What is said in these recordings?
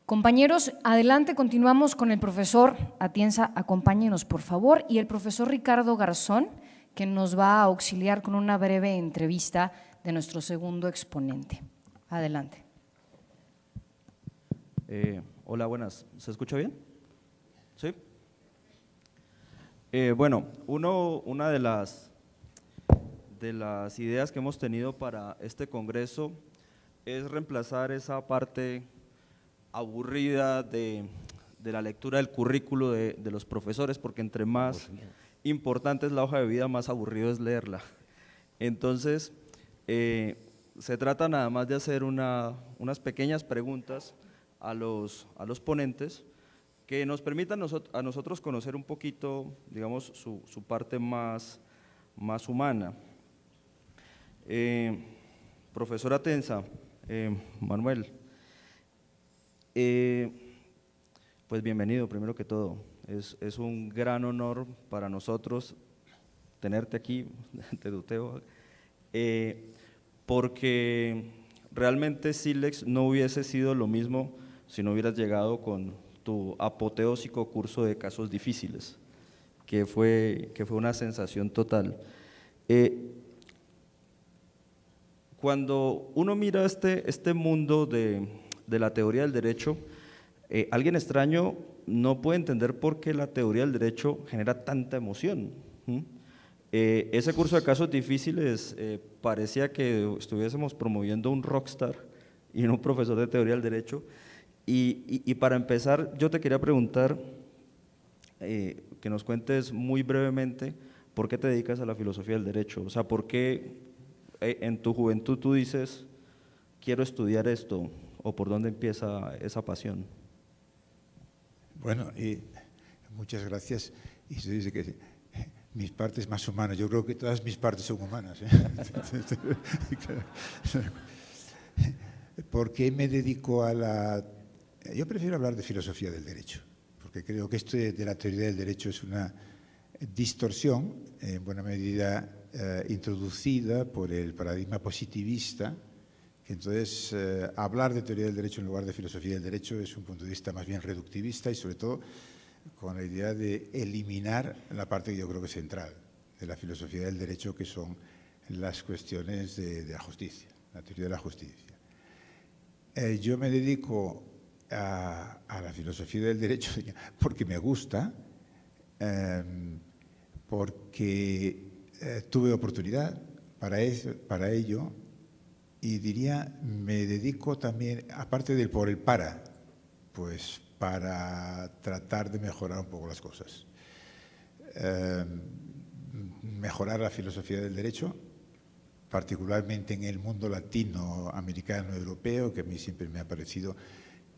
Compañeros, adelante, continuamos con el profesor Atienza, acompáñenos por favor, y el profesor Ricardo Garzón, que nos va a auxiliar con una breve entrevista de nuestro segundo exponente. Adelante. Hola, buenas. ¿Se escucha bien? ¿Sí? Bueno, una de las ideas que hemos tenido para este congreso es reemplazar esa parte aburrida de la lectura del currículo de los profesores, porque entre más importante es la hoja de vida, más aburrido es leerla. Entonces, se trata nada más de hacer unas pequeñas preguntas a los ponentes que nos permitan a nosotros conocer un poquito, digamos, su parte más humana. Profesora Atienza, Manuel, pues bienvenido primero que todo. Es un gran honor para nosotros tenerte aquí, te tuteo, porque realmente Silex no hubiese sido lo mismo si no hubieras llegado con tu apoteósico curso de casos difíciles, que fue una sensación total. Cuando uno mira este mundo de la teoría del derecho, alguien extraño no puede entender por qué la teoría del derecho genera tanta emoción. Ese curso de casos difíciles parecía que estuviésemos promoviendo un rockstar y no un profesor de teoría del derecho. Y para empezar, yo te quería preguntar, que nos cuentes muy brevemente por qué te dedicas a la filosofía del derecho. O sea, por qué en tu juventud tú dices, quiero estudiar esto, o por dónde empieza esa pasión. Bueno, muchas gracias. Y se dice que mis partes más humanas, yo creo que todas mis partes son humanas. ¿Por qué me dedico a la...? Yo prefiero hablar de filosofía del derecho, porque creo que esto de la teoría del derecho es una distorsión, en buena medida introducida por el paradigma positivista, que entonces hablar de teoría del derecho en lugar de filosofía del derecho es un punto de vista más bien reductivista y sobre todo con la idea de eliminar la parte que yo creo que es central de la filosofía del derecho, que son las cuestiones de la justicia, la teoría de la justicia. Yo me dedico a la filosofía del derecho porque me gusta, porque tuve oportunidad para ello, y diría, me dedico también, aparte del por el para, pues para tratar de mejorar un poco las cosas. Mejorar la filosofía del derecho, particularmente en el mundo latinoamericano, europeo, que a mí siempre me ha parecido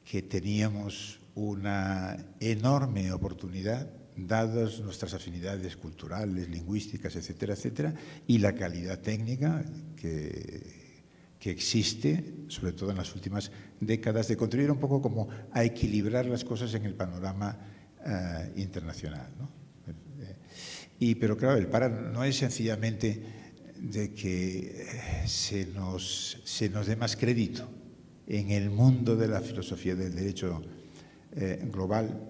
que teníamos una enorme oportunidad, dadas nuestras afinidades culturales, lingüísticas, etcétera, etcétera, y la calidad técnica que existe, sobre todo en las últimas décadas, de contribuir un poco como a equilibrar las cosas en el panorama internacional, ¿no? Pero claro, el para no es sencillamente de que se nos dé más crédito en el mundo de la filosofía del derecho global,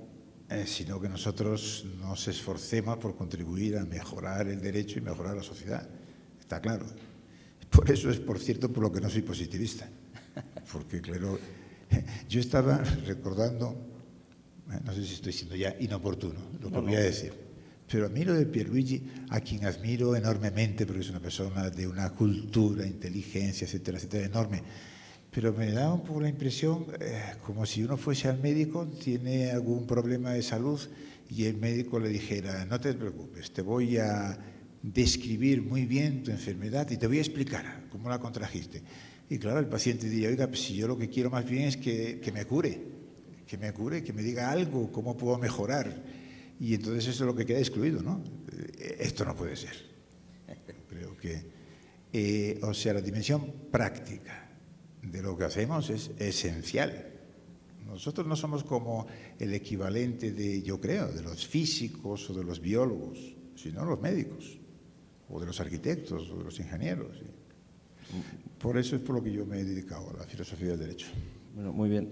sino que nosotros nos esforcemos por contribuir a mejorar el derecho y mejorar la sociedad. Está claro. Por eso es, por cierto, por lo que no soy positivista. Porque, claro, yo estaba recordando, no sé si estoy siendo ya inoportuno lo que voy a decir, pero a mí lo de Pierluigi, a quien admiro enormemente, porque es una persona de una cultura, inteligencia, etcétera, etcétera, enorme, pero me da un poco la impresión como si uno fuese al médico, tiene algún problema de salud y el médico le dijera, no te preocupes, te voy a describir muy bien tu enfermedad y te voy a explicar cómo la contrajiste. Y claro, el paciente diría, oiga, pues si yo lo que quiero más bien es que me cure, que me diga algo, cómo puedo mejorar. Y entonces eso es lo que queda excluido, ¿no? Esto no puede ser. Creo que, o sea, la dimensión práctica de lo que hacemos es esencial. Nosotros no somos como el equivalente de, yo creo, de los físicos o de los biólogos, sino los médicos, o de los arquitectos, o de los ingenieros. Por eso es por lo que yo me he dedicado a la filosofía del derecho. Bueno, muy bien.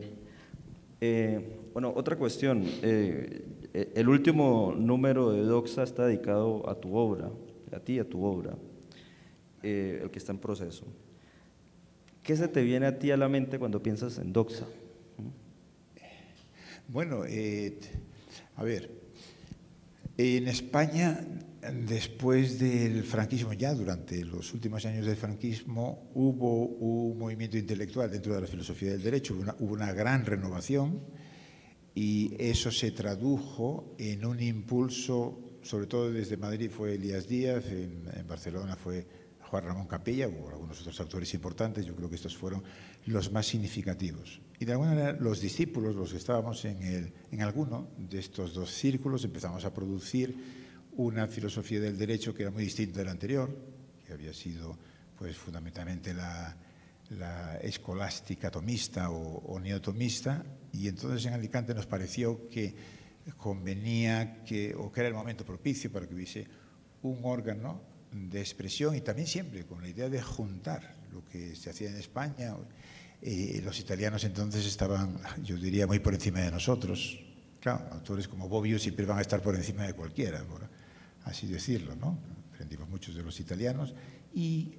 Bueno, otra cuestión. El último número de Doxa está dedicado a tu obra, a ti, a tu obra, el que está en proceso. ¿Qué se te viene a ti a la mente cuando piensas en Doxa? Bueno, a ver, en España, después del franquismo, ya durante los últimos años del franquismo, hubo un movimiento intelectual dentro de la filosofía del derecho, hubo una gran renovación y eso se tradujo en un impulso, sobre todo desde Madrid fue Elías Díaz, en Barcelona fue Juan Ramón Capella o algunos otros autores importantes. Yo creo que estos fueron los más significativos. Y de alguna manera los discípulos, los que estábamos en alguno de estos dos círculos, empezamos a producir una filosofía del derecho que era muy distinta de la anterior, que había sido pues fundamentalmente la escolástica tomista o neotomista, y entonces en Alicante nos pareció que convenía o que era el momento propicio para que hubiese un órgano de expresión, y también siempre con la idea de juntar lo que se hacía en España. Los italianos entonces estaban, yo diría, muy por encima de nosotros. Claro, autores como Bobbio siempre van a estar por encima de cualquiera, por así decirlo, ¿no? Aprendimos muchos de los italianos y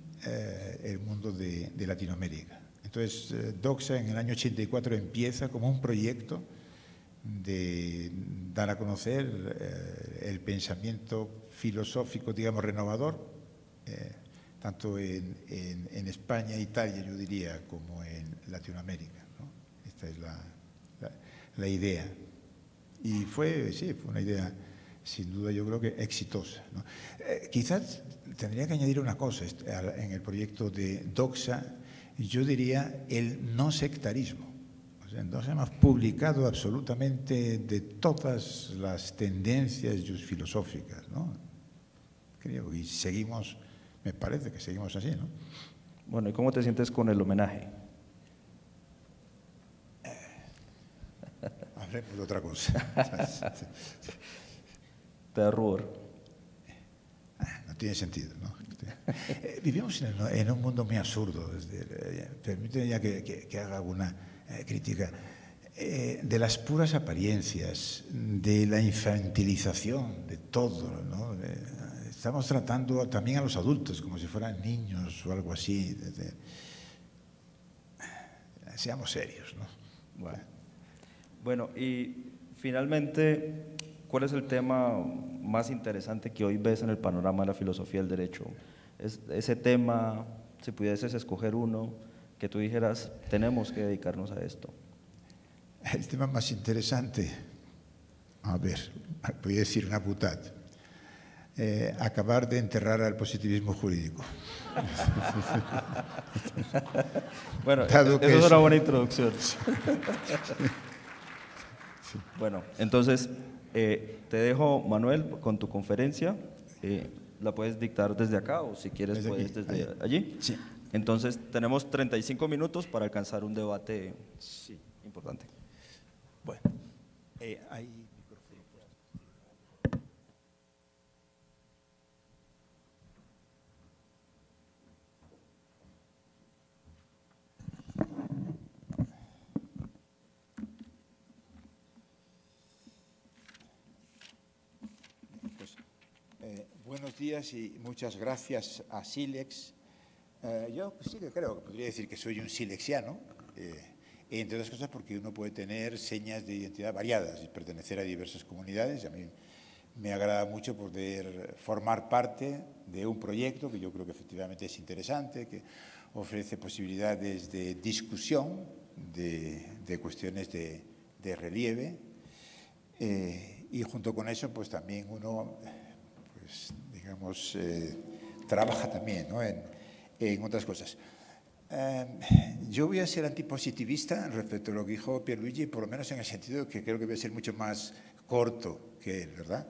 el mundo de Latinoamérica. Entonces, Doxa en el año 84 empieza como un proyecto de dar a conocer el pensamiento filosófico, digamos, renovador, tanto en España, Italia, yo diría, como en Latinoamérica, ¿no? Esta es la idea. Y fue una idea, sin duda, yo creo que exitosa, ¿no? Quizás tendría que añadir una cosa en el proyecto de Doxa, yo diría el no sectarismo. O sea, entonces hemos publicado absolutamente de todas las tendencias filosóficas, ¿no? Creo, y seguimos, me parece que seguimos así, ¿no? Bueno, ¿y cómo te sientes con el homenaje? Hablemos de otra cosa. ¿Te da rubor? No tiene sentido, ¿no? Vivimos en un mundo muy absurdo. Permíteme ya que haga alguna crítica. De las puras apariencias, de la infantilización, de todo, ¿no? Estamos tratando también a los adultos como si fueran niños o algo así. Seamos serios, ¿no? Bueno, y finalmente, ¿cuál es el tema más interesante que hoy ves en el panorama de la filosofía del derecho? Ese tema, si pudieses escoger uno, que tú dijeras, tenemos que dedicarnos a esto. El tema más interesante, a ver, voy a decir una putada, acabar de enterrar al positivismo jurídico. Bueno, eso es una buena introducción. Bueno, entonces, te dejo, Manuel, con tu conferencia. ¿La puedes dictar desde acá o si quieres puedes desde allí? Sí. Entonces, tenemos 35 minutos para alcanzar un debate importante. Bueno, hay micrófono. Buenos días y muchas gracias a Silex. Yo sí que creo que podría decir que soy un silexiano, entre otras cosas porque uno puede tener señas de identidad variadas y pertenecer a diversas comunidades. A mí me agrada mucho poder formar parte de un proyecto que yo creo que efectivamente es interesante, que ofrece posibilidades de discusión de cuestiones de relieve, y junto con eso pues también uno pues digamos trabaja también, ¿no? en otras cosas. Yo voy a ser antipositivista respecto a lo que dijo Pierluigi, por lo menos en el sentido de que creo que voy a ser mucho más corto que él, ¿verdad?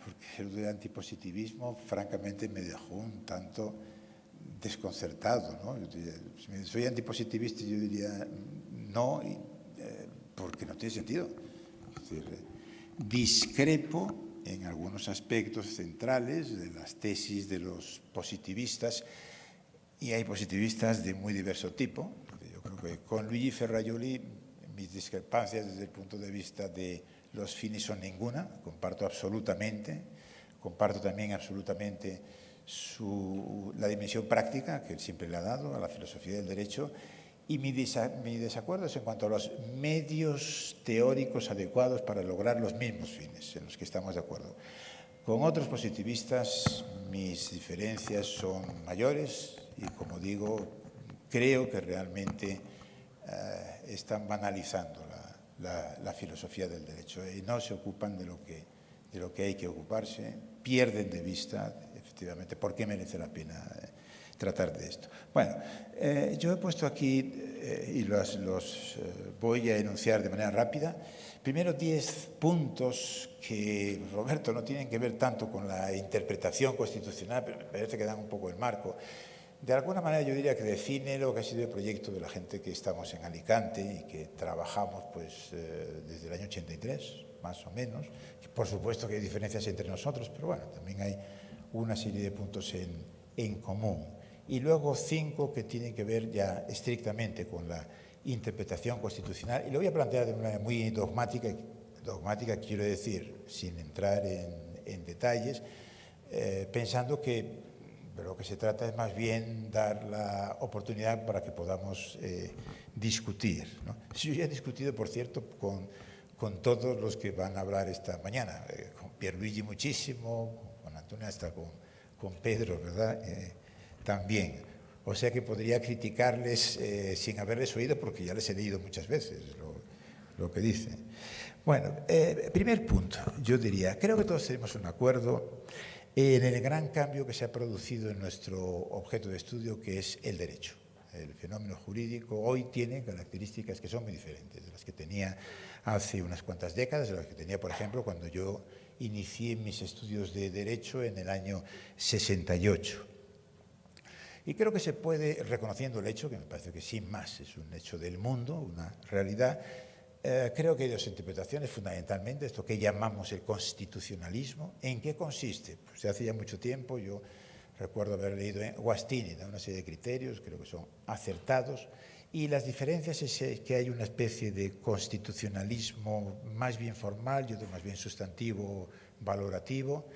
Porque el de antipositivismo francamente me dejó un tanto desconcertado, ¿no? Si soy antipositivista, yo diría no, porque no tiene sentido. Es decir, discrepo en algunos aspectos centrales de las tesis de los positivistas, y hay positivistas de muy diverso tipo. Yo creo que con Luigi Ferrajoli mis discrepancias desde el punto de vista de los fines son ninguna, comparto absolutamente, comparto también absolutamente la dimensión práctica que él siempre le ha dado a la filosofía del derecho, y mi desacuerdo es en cuanto a los medios teóricos adecuados para lograr los mismos fines en los que estamos de acuerdo. Con otros positivistas mis diferencias son mayores y, como digo, creo que realmente están banalizando la filosofía del derecho y no se ocupan de lo que hay que ocuparse, pierden de vista, efectivamente, por qué merece la pena tratar de esto. Bueno, yo he puesto aquí, y los voy a enunciar de manera rápida, primero 10 puntos que, Roberto, no tienen que ver tanto con la interpretación constitucional, pero me parece que dan un poco el marco. De alguna manera yo diría que define lo que ha sido el proyecto de la gente que estamos en Alicante y que trabajamos pues, desde el año 83, más o menos. Por supuesto que hay diferencias entre nosotros, pero bueno, también hay una serie de puntos en común. Y luego 5 que tienen que ver ya estrictamente con la interpretación constitucional. Y lo voy a plantear de una manera muy dogmática quiero decir, sin entrar en detalles, pensando que de lo que se trata es más bien dar la oportunidad para que podamos discutir, ¿no? Yo ya he discutido, por cierto, con todos los que van a hablar esta mañana, con Pierluigi muchísimo, con Antonio, hasta con Pedro, ¿verdad? También. O sea que podría criticarles sin haberles oído, porque ya les he leído muchas veces lo que dicen. Bueno, primer punto, yo diría, creo que todos tenemos un acuerdo en el gran cambio que se ha producido en nuestro objeto de estudio, que es el derecho. El fenómeno jurídico hoy tiene características que son muy diferentes de las que tenía hace unas cuantas décadas, de las que tenía, por ejemplo, cuando yo inicié mis estudios de derecho en el año 68. Y creo que se puede, reconociendo el hecho, que me parece que sin más es un hecho del mundo, una realidad, creo que hay dos interpretaciones fundamentalmente, esto que llamamos el constitucionalismo. ¿En qué consiste? Pues hace ya mucho tiempo, yo recuerdo haber leído en Guastini, da una serie de criterios, creo que son acertados, y las diferencias es que hay una especie de constitucionalismo más bien formal y otro más bien sustantivo, valorativo.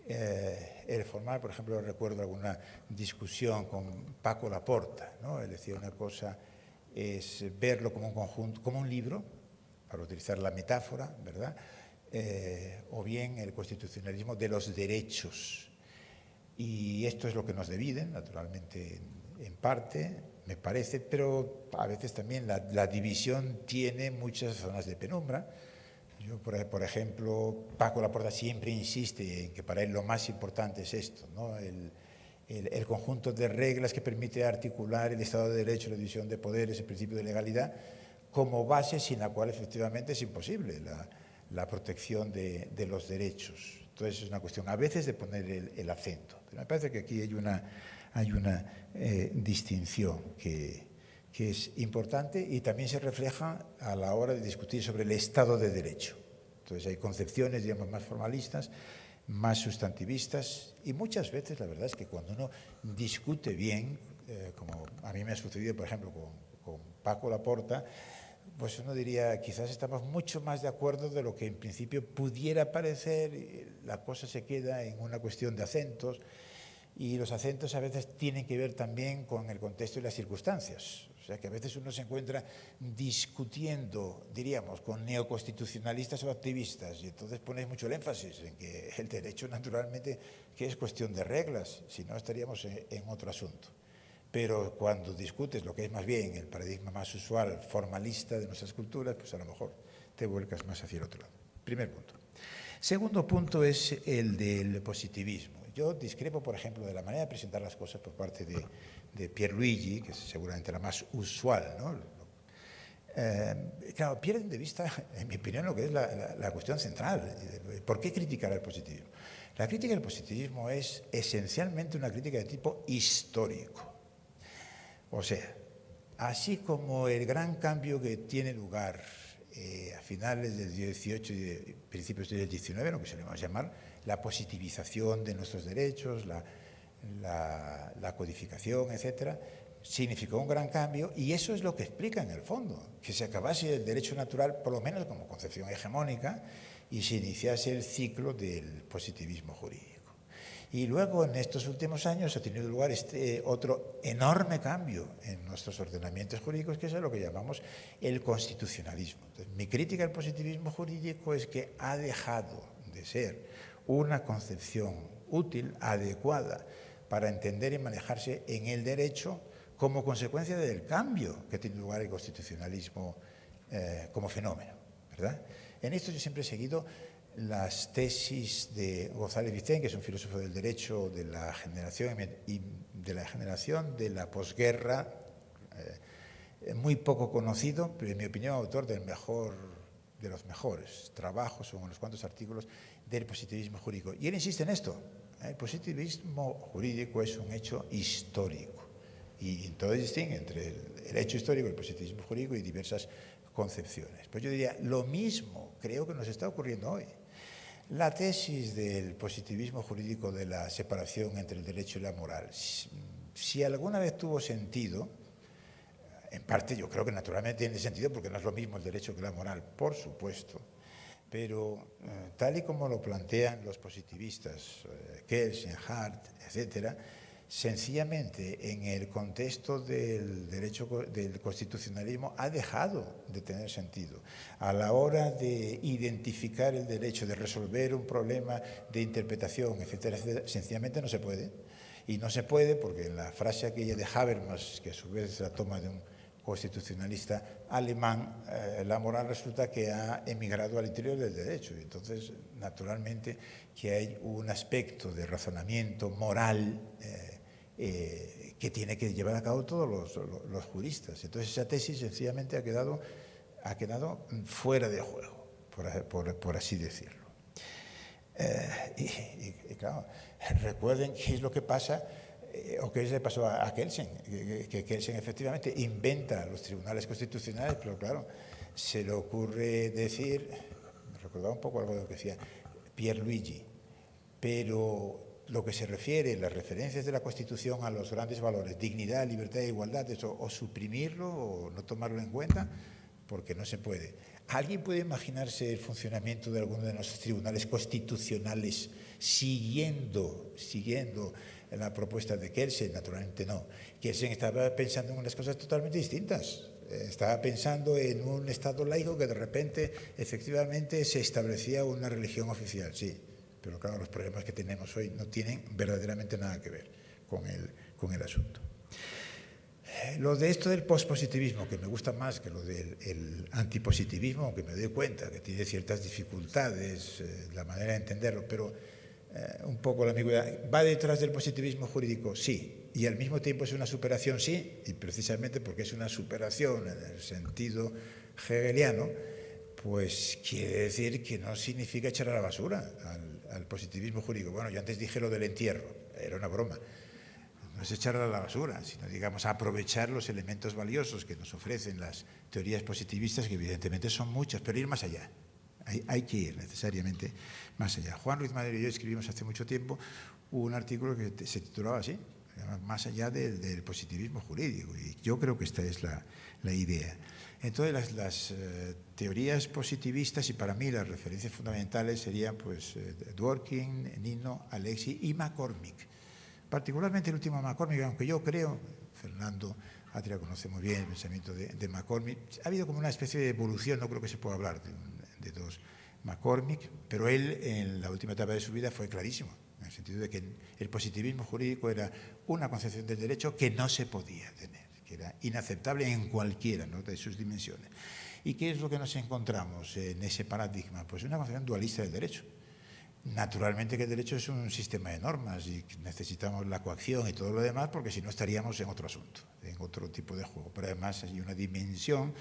El formal, por ejemplo, recuerdo alguna discusión con Paco Laporta, ¿no? Él decía una cosa es verlo como un conjunto, como un libro, para utilizar la metáfora, ¿verdad? O bien el constitucionalismo de los derechos. Y esto es lo que nos dividen, naturalmente, en parte, me parece, pero a veces también la división tiene muchas zonas de penumbra. Yo, por ejemplo, Paco Laporta siempre insiste en que para él lo más importante es esto, ¿no? El conjunto de reglas que permite articular el Estado de Derecho, la división de poderes, el principio de legalidad, como base sin la cual efectivamente es imposible la protección de los derechos. Entonces es una cuestión a veces de poner el acento. Pero me parece que aquí hay una distinción que es importante y también se refleja a la hora de discutir sobre el Estado de Derecho. Entonces hay concepciones, digamos, más formalistas, más sustantivistas, y muchas veces la verdad es que cuando uno discute bien, como a mí me ha sucedido, por ejemplo, con Paco Laporta, pues uno diría, quizás estamos mucho más de acuerdo de lo que en principio pudiera parecer. La cosa se queda en una cuestión de acentos, y los acentos a veces tienen que ver también con el contexto y las circunstancias. O sea que a veces uno se encuentra discutiendo, diríamos, con neoconstitucionalistas o activistas, y entonces ponéis mucho el énfasis en que el derecho naturalmente que es cuestión de reglas, si no estaríamos en otro asunto. Pero cuando discutes lo que es más bien el paradigma más usual, formalista de nuestras culturas, pues a lo mejor te vuelcas más hacia el otro lado. Primer punto. Segundo punto es el del positivismo. Yo discrepo, por ejemplo, de la manera de presentar las cosas por parte de Pierluigi, que es seguramente la más usual, ¿no? Claro, pierden de vista, en mi opinión, lo que es la cuestión central. ¿Por qué criticar al positivismo? La crítica al positivismo es esencialmente una crítica de tipo histórico. O sea, así como el gran cambio que tiene lugar a finales del 18 y principios del 19, lo que solemos llamar la positivización de nuestros derechos, la codificación, etcétera, significó un gran cambio y eso es lo que explica en el fondo, que se acabase el derecho natural, por lo menos como concepción hegemónica, y se iniciase el ciclo del positivismo jurídico. Y luego, en estos últimos años, ha tenido lugar este otro enorme cambio en nuestros ordenamientos jurídicos, que es lo que llamamos el constitucionalismo. Entonces, mi crítica al positivismo jurídico es que ha dejado de ser una concepción útil, adecuada, para entender y manejarse en el derecho como consecuencia del cambio que tiene lugar el constitucionalismo como fenómeno, ¿verdad? En esto yo siempre he seguido las tesis de González Vicente, que es un filósofo del derecho de la generación de la posguerra, muy poco conocido, pero en mi opinión autor de los mejores trabajos o unos cuantos artículos del positivismo jurídico. Y él insiste en esto: el positivismo jurídico es un hecho histórico. Y entonces distingue entre el hecho histórico, el positivismo jurídico y diversas concepciones. Pues yo diría, lo mismo creo que nos está ocurriendo hoy. La tesis del positivismo jurídico de la separación entre el derecho y la moral, si alguna vez tuvo sentido, en parte yo creo que naturalmente tiene sentido porque no es lo mismo el derecho que la moral, por supuesto, pero tal y como lo plantean los positivistas, Kelsen, Hart, etcétera, sencillamente en el contexto del derecho del constitucionalismo ha dejado de tener sentido. A la hora de identificar el derecho, de resolver un problema de interpretación, etcétera, etcétera, sencillamente no se puede. Y no se puede porque en la frase aquella de Habermas, que a su vez la toma de un constitucionalista alemán, la moral resulta que ha emigrado al interior del derecho. Y entonces, naturalmente, que hay un aspecto de razonamiento moral que tiene que llevar a cabo todos los juristas. Entonces, esa tesis sencillamente ha quedado fuera de juego, por así decirlo. Y claro, recuerden qué es lo que pasa o qué le pasó a Kelsen, que Kelsen efectivamente inventa los tribunales constitucionales, pero claro, se le ocurre decir, me recordaba un poco algo de lo que decía Pierluigi, pero lo que se refiere, las referencias de la Constitución a los grandes valores, dignidad, libertad e igualdad, eso, o suprimirlo o no tomarlo en cuenta, porque no se puede. ¿Alguien puede imaginarse el funcionamiento de alguno de nuestros tribunales constitucionales siguiendo la propuesta de Kelsen? Naturalmente no. Kelsen estaba pensando en unas cosas totalmente distintas. Estaba pensando en un Estado laico que de repente, efectivamente, se establecía una religión oficial, sí. Pero claro, los problemas que tenemos hoy no tienen verdaderamente nada que ver con el asunto. Lo de esto del pospositivismo, que me gusta más que lo del antipositivismo, aunque me doy cuenta que tiene ciertas dificultades, la manera de entenderlo, pero un poco la ambigüedad. ¿Va detrás del positivismo jurídico? Sí. Y al mismo tiempo es una superación, sí, y precisamente porque es una superación en el sentido hegeliano, pues quiere decir que no significa echar a la basura al positivismo jurídico. Bueno, yo antes dije lo del entierro, era una broma. No es echarla a la basura, sino, digamos, aprovechar los elementos valiosos que nos ofrecen las teorías positivistas, que evidentemente son muchas, pero ir más allá. Hay que ir necesariamente más allá. Juan Ruiz Madero y yo escribimos hace mucho tiempo un artículo que se titulaba así, más allá del positivismo jurídico, y yo creo que esta es la idea. Entonces, las teorías positivistas, y para mí las referencias fundamentales serían pues, Dworkin, Nino, Alexi y McCormick. Particularmente el último McCormick, aunque yo creo, Fernando Atria conoce muy bien el pensamiento de McCormick, ha habido como una especie de evolución, no creo que se pueda hablar de dos McCormick, pero él en la última etapa de su vida fue clarísimo, en el sentido de que el positivismo jurídico era una concepción del derecho que no se podía tener, que era inaceptable en cualquiera, ¿no?, de sus dimensiones. ¿Y qué es lo que nos encontramos en ese paradigma? Pues una concepción dualista del derecho. Naturalmente que el derecho es un sistema de normas y necesitamos la coacción y todo lo demás, porque si no estaríamos en otro asunto, en otro tipo de juego. Pero además hay una dimensión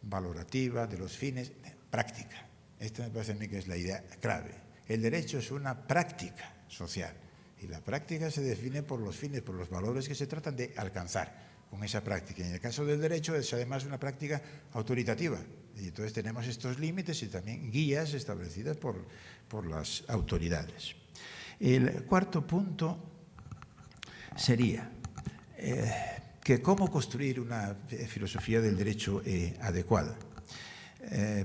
valorativa de los fines, práctica. Esta me parece a mí que es la idea clave. El derecho es una práctica social y la práctica se define por los fines, por los valores que se tratan de alcanzar con esa práctica. Y en el caso del derecho es además una práctica autoritativa. Y entonces tenemos estos límites y también guías establecidas por las autoridades. El cuarto punto sería que cómo construir una filosofía del derecho adecuada.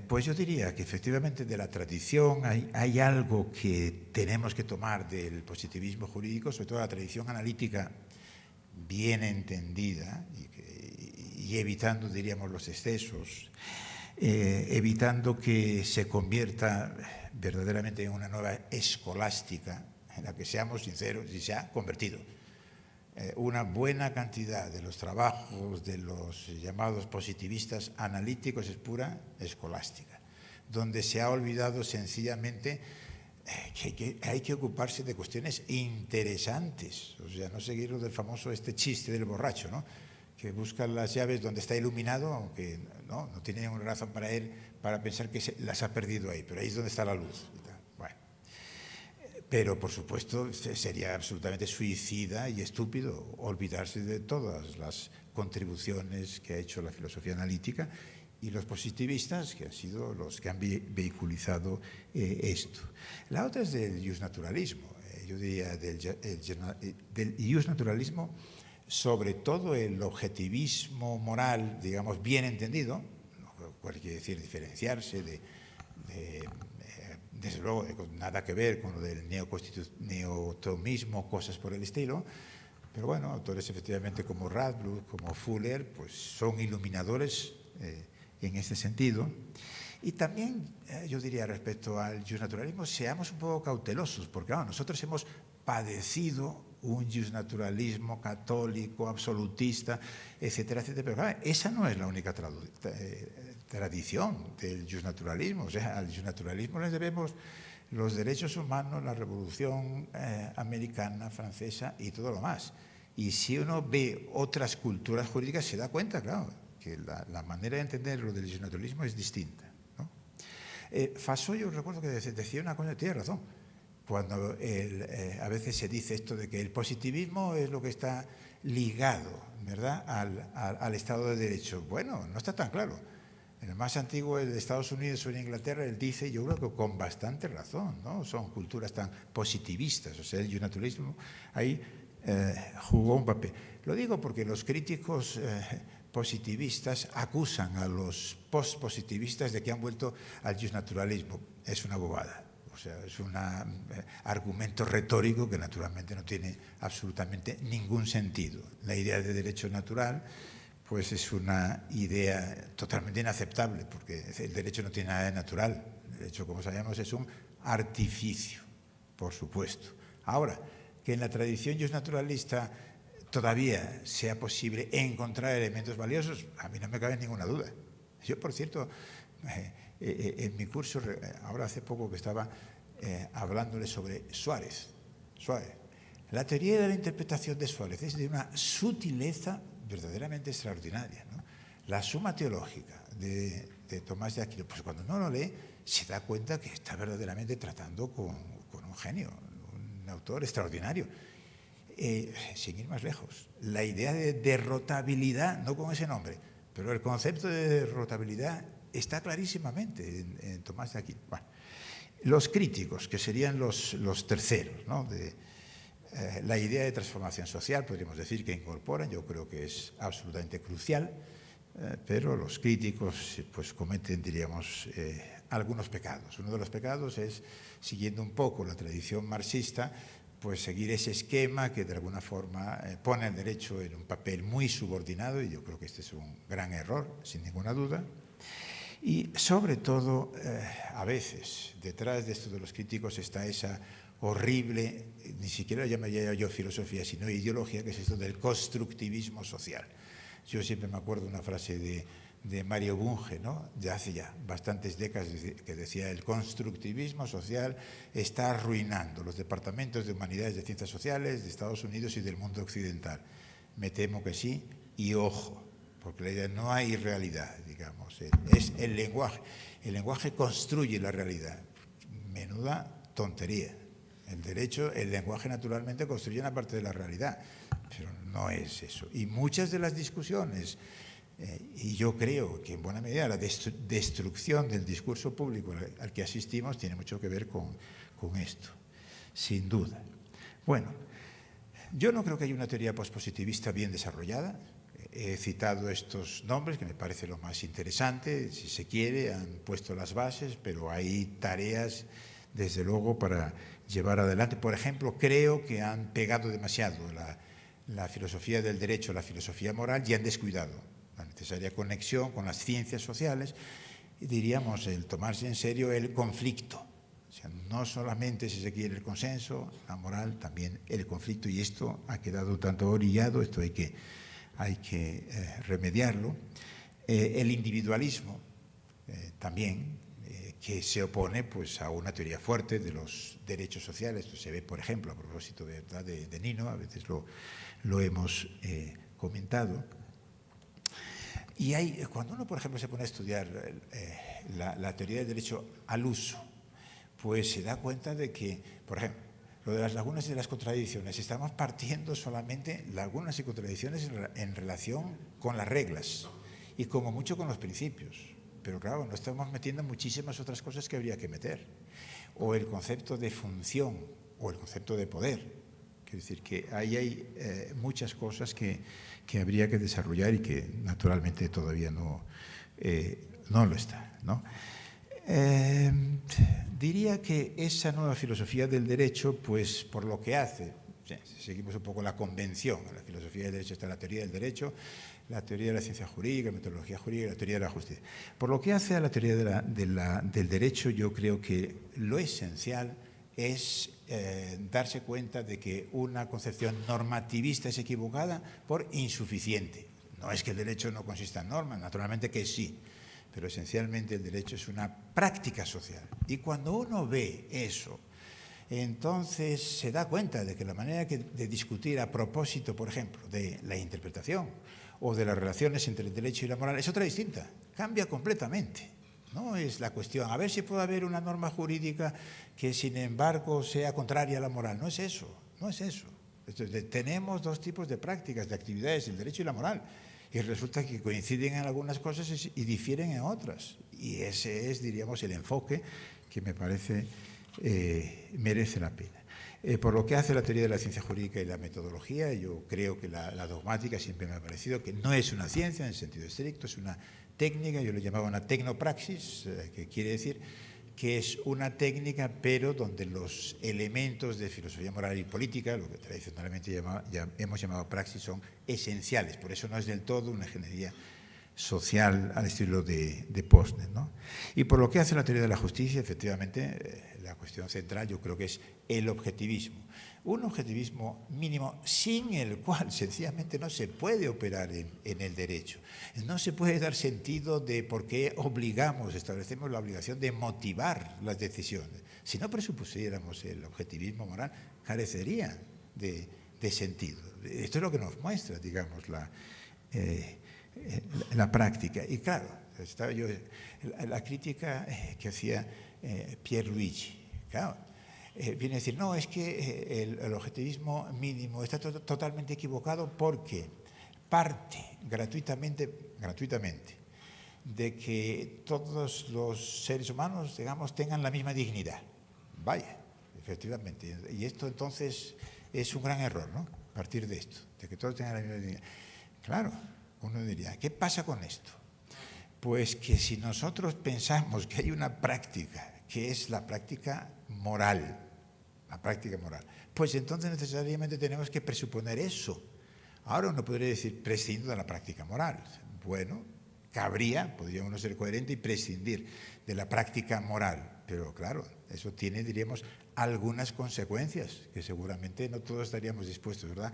Pues yo diría que efectivamente de la tradición hay algo que tenemos que tomar del positivismo jurídico, sobre todo la tradición analítica bien entendida y evitando, diríamos, los excesos, evitando que se convierta verdaderamente en una nueva escolástica en la que, seamos sinceros, y se ha convertido. Una buena cantidad de los trabajos de los llamados positivistas analíticos es pura escolástica, donde se ha olvidado sencillamente que hay que ocuparse de cuestiones interesantes, o sea, no seguir lo del famoso chiste del borracho, ¿no?, que busca las llaves donde está iluminado, aunque no tiene ninguna razón para pensar que las ha perdido ahí, pero ahí es donde está la luz. Bueno, pero por supuesto sería absolutamente suicida y estúpido olvidarse de todas las contribuciones que ha hecho la filosofía analítica y los positivistas, que han sido los que han vehiculizado esto. La otra es del justnaturalismo, yo diría del justnaturalismo, sobre todo el objetivismo moral, digamos, bien entendido, no quiere decir diferenciarse desde luego, nada que ver con lo del neotomismo, cosas por el estilo, pero bueno, autores efectivamente como Radbruch, como Fuller, pues son iluminadores en este sentido. Y también, yo diría, respecto al justnaturalismo, seamos un poco cautelosos, porque nosotros hemos padecido un justnaturalismo católico, absolutista, etcétera, etcétera. Pero claro, esa no es la única tradición del justnaturalismo. O sea, al justnaturalismo les debemos los derechos humanos, la Revolución americana, francesa y todo lo más. Y si uno ve otras culturas jurídicas, se da cuenta, claro, que la manera de entender lo del justnaturalismo es distinta, ¿no? Faso, yo recuerdo que decía una cosa, tiene razón, cuando a veces se dice esto de que el positivismo es lo que está ligado, ¿verdad?, al Estado de Derecho. Bueno, no está tan claro. En el más antiguo, el de Estados Unidos o en Inglaterra, él dice, yo creo que con bastante razón, ¿no? Son culturas tan positivistas, o sea, el justnaturalismo ahí jugó un papel. Lo digo porque los críticos positivistas acusan a los postpositivistas de que han vuelto al justnaturalismo. Es una bobada. O sea, es un argumento retórico que naturalmente no tiene absolutamente ningún sentido. La idea de derecho natural pues es una idea totalmente inaceptable, porque el derecho no tiene nada de natural. El derecho, como sabemos, es un artificio, por supuesto. Ahora, que en la tradición justnaturalista todavía sea posible encontrar elementos valiosos, a mí no me cabe ninguna duda. Yo, por cierto, en mi curso, ahora hace poco que estaba hablándole sobre Suárez. La teoría de la interpretación de Suárez es de una sutileza verdaderamente extraordinaria, ¿no? La Suma Teológica de Tomás de Aquino, pues cuando uno lo lee, se da cuenta que está verdaderamente tratando con un genio, un autor extraordinario. Sin ir más lejos, la idea de derrotabilidad, no con ese nombre, pero el concepto de derrotabilidad está clarísimamente en Tomás de Aquino. Bueno, los críticos, que serían los terceros, ¿no?, la idea de transformación social, podríamos decir que incorporan, yo creo que es absolutamente crucial, pero los críticos pues cometen, diríamos, algunos pecados. Uno de los pecados es, siguiendo un poco la tradición marxista, pues seguir ese esquema que de alguna forma pone el derecho en un papel muy subordinado, y yo creo que este es un gran error, sin ninguna duda. Y sobre todo, a veces, detrás de esto de los críticos está esa horrible, ni siquiera llamaría yo filosofía, sino ideología, que es esto del constructivismo social. Yo siempre me acuerdo una frase de Mario Bunge, ¿no?, de hace ya bastantes décadas, que decía: el constructivismo social está arruinando los departamentos de humanidades, de ciencias sociales de Estados Unidos y del mundo occidental. Me temo que sí, y ojo, porque la idea no hay realidad, digamos, es el lenguaje. El lenguaje construye la realidad. Menuda tontería. El derecho, el lenguaje naturalmente construye una parte de la realidad, pero no es eso. Y muchas de las discusiones, y yo creo que en buena medida la destrucción del discurso público al que asistimos tiene mucho que ver con esto, sin duda. Bueno, yo no creo que haya una teoría pospositivista bien desarrollada. he citado estos nombres, que me parece lo más interesante, si se quiere, han puesto las bases, pero hay tareas, desde luego, para llevar adelante. Por ejemplo, creo que han pegado demasiado la filosofía del derecho, la filosofía moral, y han descuidado la necesaria conexión con las ciencias sociales, y diríamos el tomarse en serio el conflicto. O sea, no solamente, si se quiere, el consenso, la moral, también el conflicto, y esto ha quedado tanto orillado, esto hay que remediarlo. El individualismo también, que se opone pues, a una teoría fuerte de los derechos sociales. Esto se ve, por ejemplo, a propósito de Nino, a veces lo hemos comentado. Y cuando uno, por ejemplo, se pone a estudiar la teoría del derecho al uso, pues se da cuenta de que, por ejemplo, lo de las lagunas y de las contradicciones, estamos partiendo solamente lagunas y contradicciones en relación con las reglas y como mucho con los principios. Pero claro, no estamos metiendo muchísimas otras cosas que habría que meter. O el concepto de función o el concepto de poder. Quiero decir que ahí hay muchas cosas que habría que desarrollar y que naturalmente todavía no lo está, ¿no? Diría que esa nueva filosofía del derecho, pues por lo que hace, si seguimos un poco la convención, la filosofía del derecho está la teoría del derecho, la teoría de la ciencia jurídica, la metodología jurídica y la teoría de la justicia. Por lo que hace a la teoría del derecho, yo creo que lo esencial es darse cuenta de que una concepción normativista es equivocada por insuficiente. No es que el derecho no consista en normas, naturalmente que sí, pero esencialmente el derecho es una práctica social. Y cuando uno ve eso, entonces se da cuenta de que la manera de discutir a propósito, por ejemplo, de la interpretación o de las relaciones entre el derecho y la moral es otra distinta, cambia completamente. No es la cuestión, a ver si puede haber una norma jurídica que sin embargo sea contraria a la moral. No es eso, no es eso. Entonces, tenemos dos tipos de prácticas, de actividades, el derecho y la moral. Y resulta que coinciden en algunas cosas y difieren en otras. Y ese es, diríamos, el enfoque que me parece merece la pena. Por lo que hace la teoría de la ciencia jurídica y la metodología, yo creo que la dogmática siempre me ha parecido que no es una ciencia en el sentido estricto, es una técnica, yo lo llamaba una tecnopraxis, que quiere decir que es una técnica, pero donde los elementos de filosofía moral y política, lo que tradicionalmente hemos llamado praxis, son esenciales. Por eso no es del todo una ingeniería social al estilo de Posner, ¿no? Y por lo que hace la teoría de la justicia, efectivamente, la cuestión central yo creo que es el objetivismo. Un objetivismo mínimo sin el cual sencillamente no se puede operar en el derecho. No se puede dar sentido de por qué establecemos la obligación de motivar las decisiones. Si no presupusiéramos el objetivismo moral, carecería de sentido. Esto es lo que nos muestra, digamos, la práctica. Y claro, estaba yo la crítica que hacía Pierluigi, claro. Viene a decir, no, es que el objetivismo mínimo está totalmente equivocado porque parte gratuitamente de que todos los seres humanos, digamos, tengan la misma dignidad. Vaya, efectivamente. Y esto entonces es un gran error, ¿no? A partir de esto, de que todos tengan la misma dignidad. Claro, uno diría, ¿qué pasa con esto? Pues que si nosotros pensamos que hay una práctica que es la práctica moral, pues entonces necesariamente tenemos que presuponer eso. Ahora uno podría decir, prescindo de la práctica moral. Bueno, podría uno ser coherente y prescindir de la práctica moral, pero claro, eso tiene, diríamos, algunas consecuencias que seguramente no todos estaríamos dispuestos, ¿verdad?,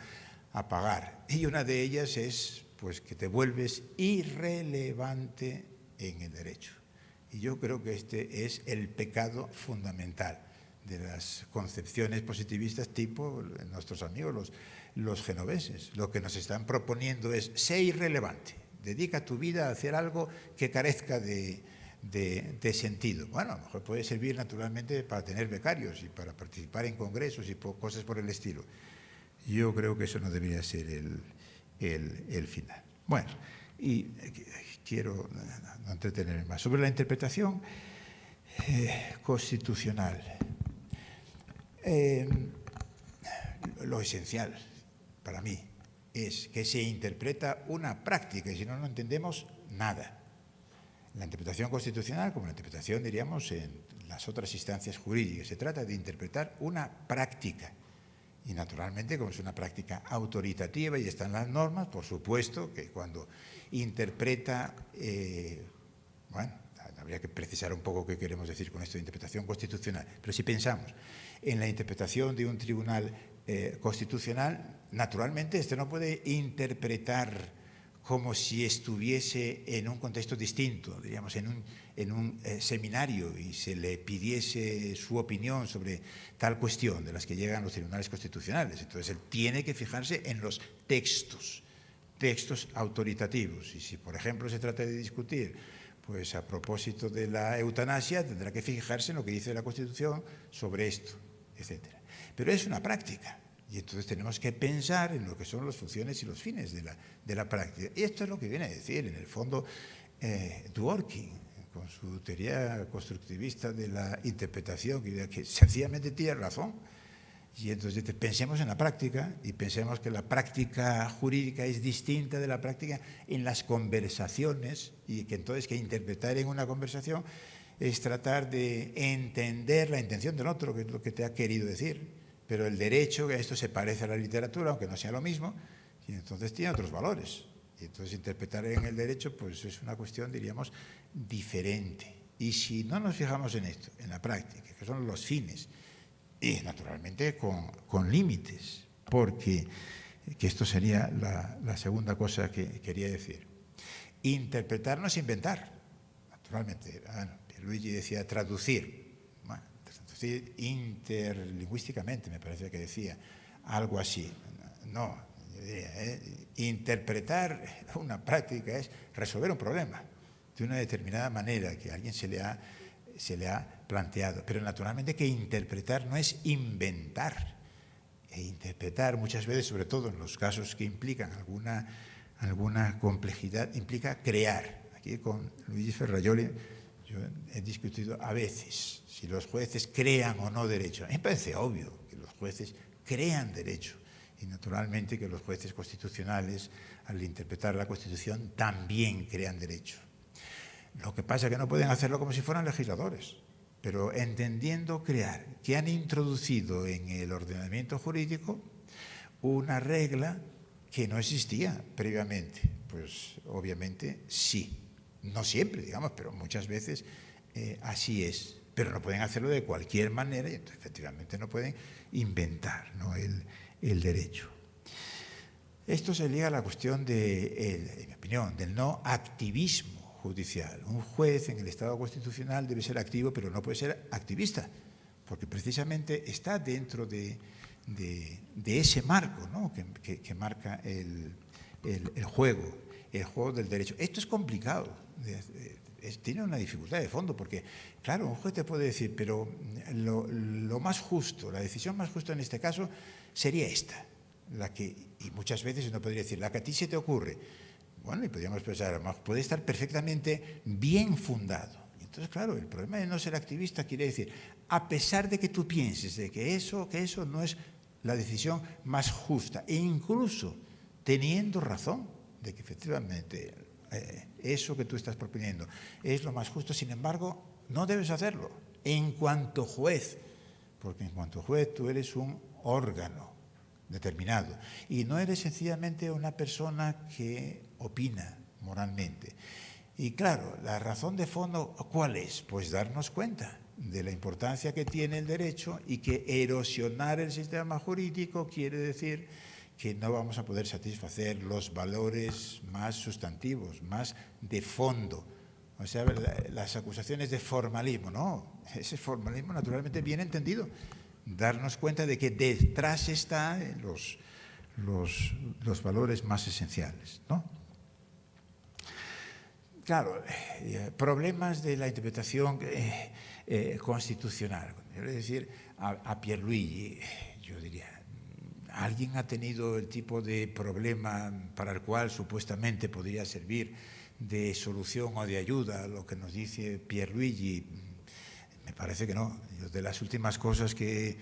a pagar. Y una de ellas es, pues, que te vuelves irrelevante en el derecho. Y yo creo que este es el pecado fundamental de las concepciones positivistas tipo nuestros amigos los genoveses. Lo que nos están proponiendo es ser irrelevante, dedica tu vida a hacer algo que carezca de sentido. Bueno, a lo mejor puede servir naturalmente para tener becarios y para participar en congresos y cosas por el estilo. Yo creo que eso no debería ser el final. Bueno, y quiero no entretenerme más. Sobre la interpretación constitucional, lo esencial para mí es que se interpreta una práctica y si no, no entendemos nada. La interpretación constitucional, como la interpretación, diríamos, en las otras instancias jurídicas, se trata de interpretar una práctica. Y naturalmente, como es una práctica autoritativa y están las normas, por supuesto que cuando interpreta, bueno, habría que precisar un poco qué queremos decir con esto de interpretación constitucional, pero si pensamos en la interpretación de un tribunal constitucional, naturalmente este no puede interpretar como si estuviese en un contexto distinto, diríamos, en un seminario y se le pidiese su opinión sobre tal cuestión de las que llegan los tribunales constitucionales. Entonces, él tiene que fijarse en los textos autoritativos. Y si, por ejemplo, se trata de discutir, pues a propósito de la eutanasia, tendrá que fijarse en lo que dice la Constitución sobre esto, etc. Pero es una práctica. Y entonces tenemos que pensar en lo que son las funciones y los fines de la práctica. Y esto es lo que viene a decir, en el fondo, Dworkin, con su teoría constructivista de la interpretación, que sencillamente tiene razón. Y entonces pensemos en la práctica y pensemos que la práctica jurídica es distinta de la práctica en las conversaciones y que entonces que interpretar en una conversación es tratar de entender la intención del otro, que es lo que te ha querido decir. Pero el derecho, que esto se parece a la literatura, aunque no sea lo mismo, y entonces tiene otros valores. Y entonces interpretar en el derecho pues es una cuestión, diríamos, diferente. Y si no nos fijamos en esto, en la práctica, que son los fines, y naturalmente con límites, porque que esto sería la segunda cosa que quería decir. Interpretar no es inventar, naturalmente. Pierluigi decía traducir. Interlingüísticamente, me parece que decía algo así. No, interpretar una práctica es resolver un problema de una determinada manera que a alguien se le ha planteado. Pero naturalmente que interpretar no es inventar. E interpretar muchas veces, sobre todo en los casos que implican alguna complejidad, implica crear. Aquí con Luigi Ferrajoli yo he discutido a veces si los jueces crean o no derecho. A mí me parece obvio que los jueces crean derecho y naturalmente que los jueces constitucionales, al interpretar la Constitución, también crean derecho. Lo que pasa es que no pueden hacerlo como si fueran legisladores, pero entendiendo crear, que han introducido en el ordenamiento jurídico una regla que no existía previamente. Pues obviamente sí. No siempre, digamos, pero muchas veces así es. Pero no pueden hacerlo de cualquier manera y entonces efectivamente no pueden inventar, ¿no?, el derecho. Esto se liga a la cuestión, en mi opinión, del no activismo judicial. Un juez en el Estado constitucional debe ser activo, pero no puede ser activista, porque precisamente está dentro de ese marco, ¿no?, que marca el juego del derecho. Esto es complicado, tiene una dificultad de fondo, porque, claro, un juez te puede decir, pero lo más justo, la decisión más justa en este caso sería esta, y muchas veces uno podría decir, la que a ti se te ocurre. Bueno, y podríamos pensar, puede estar perfectamente bien fundado. Y entonces, claro, el problema de no ser activista quiere decir, a pesar de que tú pienses de que eso no es la decisión más justa, e incluso teniendo razón de que efectivamente eso que tú estás proponiendo es lo más justo, sin embargo, no debes hacerlo en cuanto juez, porque en cuanto juez tú eres un órgano determinado y no eres sencillamente una persona que opina moralmente. Y claro, la razón de fondo, ¿cuál es? Pues darnos cuenta de la importancia que tiene el derecho y que erosionar el sistema jurídico quiere decir que no vamos a poder satisfacer los valores más sustantivos, más de fondo. O sea, las acusaciones de formalismo, no, ese formalismo naturalmente bien entendido. Darnos cuenta de que detrás están los valores más esenciales, ¿no? Claro, problemas de la interpretación constitucional. Es decir, a Pierluigi, yo diría, ¿alguien ha tenido el tipo de problema para el cual supuestamente podría servir de solución o de ayuda a lo que nos dice Pierluigi? Me parece que no. De las últimas cosas que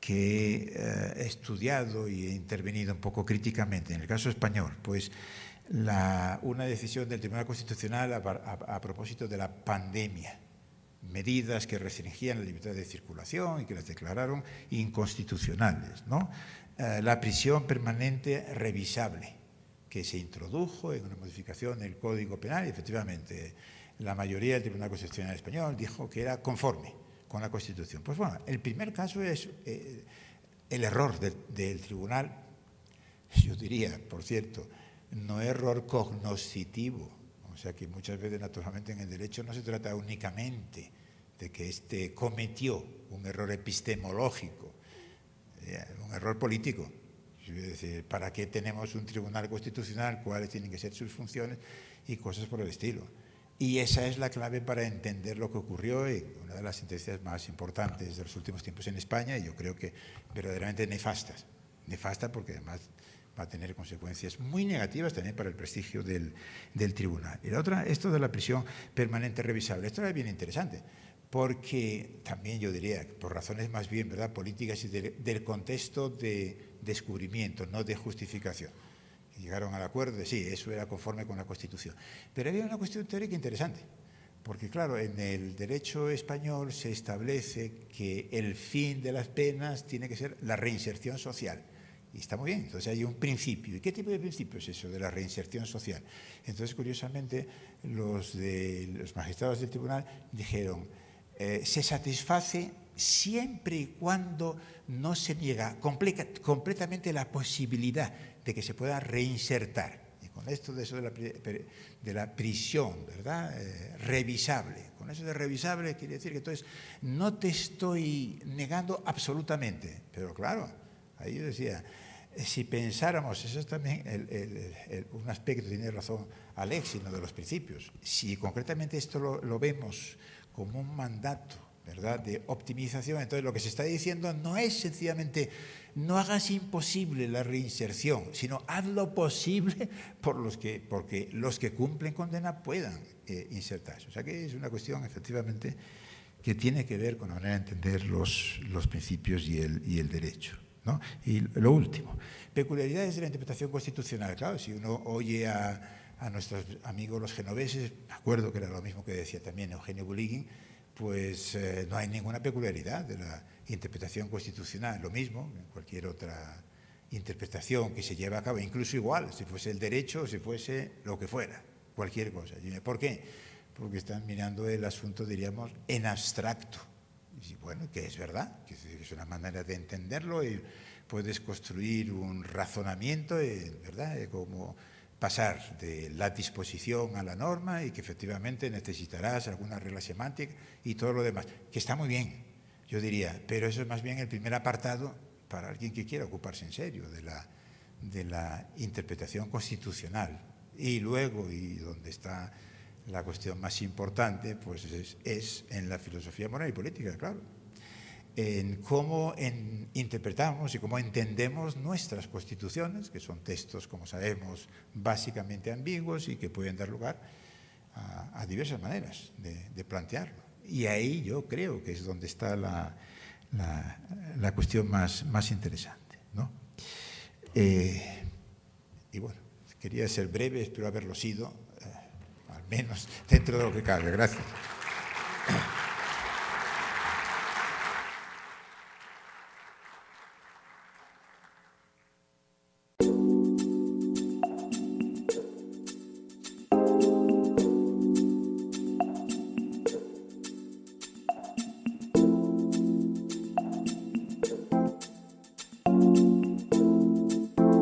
que he estudiado y he intervenido un poco críticamente. En el caso español, pues una decisión del Tribunal Constitucional a propósito de la pandemia, medidas que restringían la libertad de circulación y que las declararon inconstitucionales, ¿no? La prisión permanente revisable, que se introdujo en una modificación del Código Penal y efectivamente la mayoría del Tribunal Constitucional español dijo que era conforme con la Constitución. Pues bueno, el primer caso es el error del tribunal, yo diría, por cierto, no error cognoscitivo, o sea que muchas veces naturalmente en el derecho no se trata únicamente de que éste cometió un error epistemológico, un error político. Es decir, ¿para qué tenemos un tribunal constitucional? ¿Cuáles tienen que ser sus funciones? Y cosas por el estilo. Y esa es la clave para entender lo que ocurrió en una de las sentencias más importantes de los últimos tiempos en España, y yo creo que verdaderamente nefastas. Nefasta porque además va a tener consecuencias muy negativas también para el prestigio del tribunal. Y la otra, esto de la prisión permanente revisable. Esto es bien interesante, porque también yo diría, por razones más bien, ¿verdad?, políticas y del contexto de descubrimiento, no de justificación. Llegaron al acuerdo de sí, eso era conforme con la Constitución. Pero había una cuestión teórica interesante, porque claro, en el derecho español se establece que el fin de las penas tiene que ser la reinserción social. Y está muy bien, entonces hay un principio. ¿Y qué tipo de principio es eso de la reinserción social? Entonces, curiosamente, los magistrados del tribunal dijeron, se satisface siempre y cuando no se niega completamente la posibilidad de que se pueda reinsertar. Y con esto de eso de la prisión, ¿verdad?, revisable. Con eso de revisable quiere decir que entonces no te estoy negando absolutamente. Pero claro, ahí yo decía, si pensáramos, eso es también un aspecto, tiene razón Alexis, ¿no?, de los principios. Si concretamente esto lo vemos como un mandato, ¿verdad?, de optimización, entonces lo que se está diciendo no es sencillamente no hagas imposible la reinserción, sino haz lo posible porque los que cumplen condena puedan insertarse. O sea que es una cuestión efectivamente que tiene que ver con la manera de entender los principios y el derecho, ¿no? Y lo último, peculiaridades de la interpretación constitucional. Claro, si uno oye a nuestros amigos los genoveses, me acuerdo que era lo mismo que decía también Eugenio Buligin, pues no hay ninguna peculiaridad de la interpretación constitucional, lo mismo en cualquier otra interpretación que se lleva a cabo, incluso igual, si fuese el derecho o si fuese lo que fuera, cualquier cosa. ¿Por qué? Porque están mirando el asunto, diríamos, en abstracto. Y bueno, que es verdad, que es una manera de entenderlo y puedes construir un razonamiento, ¿verdad?, como pasar de la disposición a la norma y que efectivamente necesitarás alguna regla semántica y todo lo demás, que está muy bien, yo diría, pero eso es más bien el primer apartado para alguien que quiera ocuparse en serio de la interpretación constitucional. Y luego, y donde está la cuestión más importante, pues es en la filosofía moral y política, claro, en cómo interpretamos y cómo entendemos nuestras constituciones, que son textos, como sabemos, básicamente ambiguos y que pueden dar lugar a diversas maneras de plantearlo. Y ahí yo creo que es donde está la cuestión más interesante, ¿no? Y bueno, quería ser breve, espero haberlo sido, al menos dentro de lo que cabe. Gracias.